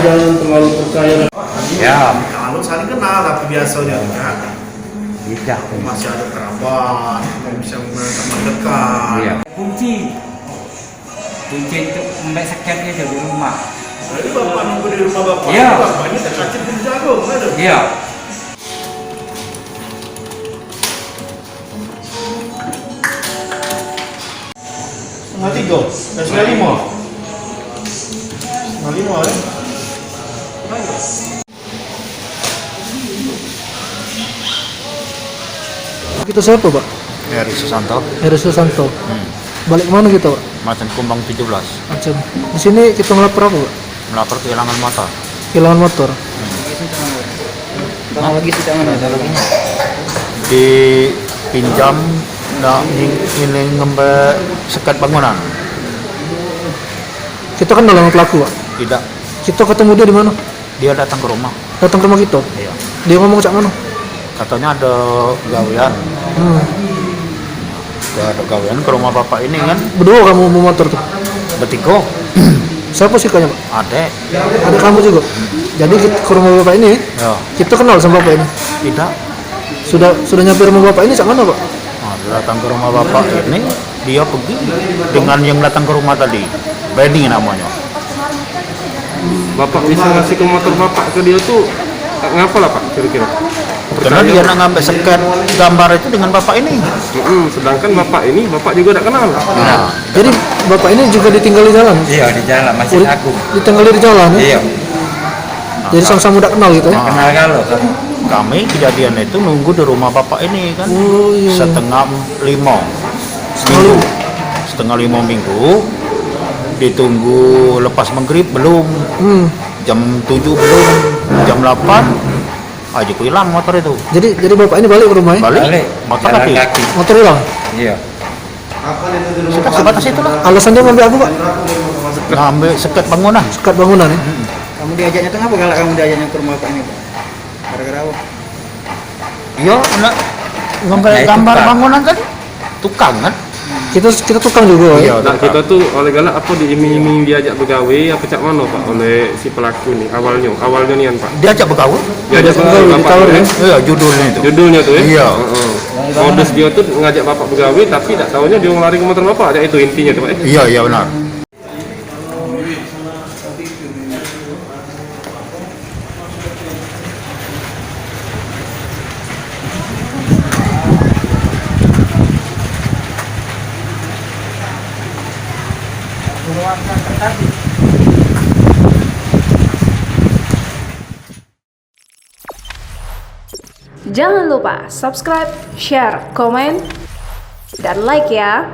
jangan terlalu percaya. Ya. Kalau saling kenal tapi biasanya kan Tidak. masih ada kerabat yang bisa mendekat. Iya. Kunci untuk membeli sekatnya di rumah. Jadi bapak nunggu di rumah bapak. Iya. Bapak ini terkacir di jagung, ada. Iya. Setengah tiga, setengah lima. Setengah lima ya. Kita siapa, Pak? Heri Susanto, Heru Susanto. Balik mana kita, Pak? Macan Kumbang 17. Macam. Di sini kita ngelapor apa, Pak? Melapor kehilangan motor. Kehilangan motor. Lagi sudah mana lagi? Dipinjam ini ngembe sekat bangunan. Kita kenal dengan pelaku, Pak. Tidak. Kita ketemu dia di mana? Dia datang ke rumah. Datang ke rumah kita. Iya. Dia ngomong cak mana? Katanya ada gawean. Ada gawean ke rumah bapak ini kan. Berdua kamu mau motor tuh? Bertiga. Siapa sih kayaknya, Pak? Adek. Ada kamu juga. Jadi kita ke rumah bapak ini, Ya. kita kenal sama bapak ini. Tidak. Sudah nyampe rumah bapak ini cak mana, Pak? Nah, dia datang ke rumah bapak ini, dia pergi dengan yang datang ke rumah tadi. Benny namanya. Bapak bisa ngasih ke motor bapak ke dia tuh ngapa lah Pak kira-kira? Karena dia nak ngambil sekat gambar itu dengan bapak ini. Sedangkan bapak ini bapak juga tidak kenal. Nah, Jadi bapak ini juga ditinggal di jalan? Iya di jalan masih aku. Ditinggal di jalan ya? Iya. Jadi sama-sama udah kenal gitu ya? Kenal kalau kami kejadian itu nunggu di rumah bapak ini kan. Oh iya. Setengah lima minggu ditunggu lepas maghrib belum, jam 7 belum, jam 8 aja hilang motor itu. Jadi bapak ini balik ke rumah ya? Balik motor jalan kaki kaki. Motor hilang? Iya. sudah sebatas itulah, Alasan dia ngambil aku, Pak? ngambil sekat bangunan. Sekat bangunan ya? Kamu diajaknya tuh ngapa kalau kamu diajaknya ke rumah Pak ini Pak? Gara-gara apa? Iya, nak ngambil Nah, itu, gambar Pak. bangunan tadi tukang kan. Kita tukang juga ya? Nah kita tuh oleh galak apa diiming-iming diajak begawe apa cak mana Pak oleh si pelaku nih awalnya nian Pak. Diajak bergaul. Diajak Begawe, begawe bapak ditawarin. ya. Iya, judulnya itu. Judulnya tuh ya. Iya. Modus dia tuh ngajak bapak begawe tapi tak tahunya dia ngelari ke motor bapak. Ya itu intinya tuh Pak. Iya, iya benar. Jangan lupa subscribe, share, komen, dan like ya.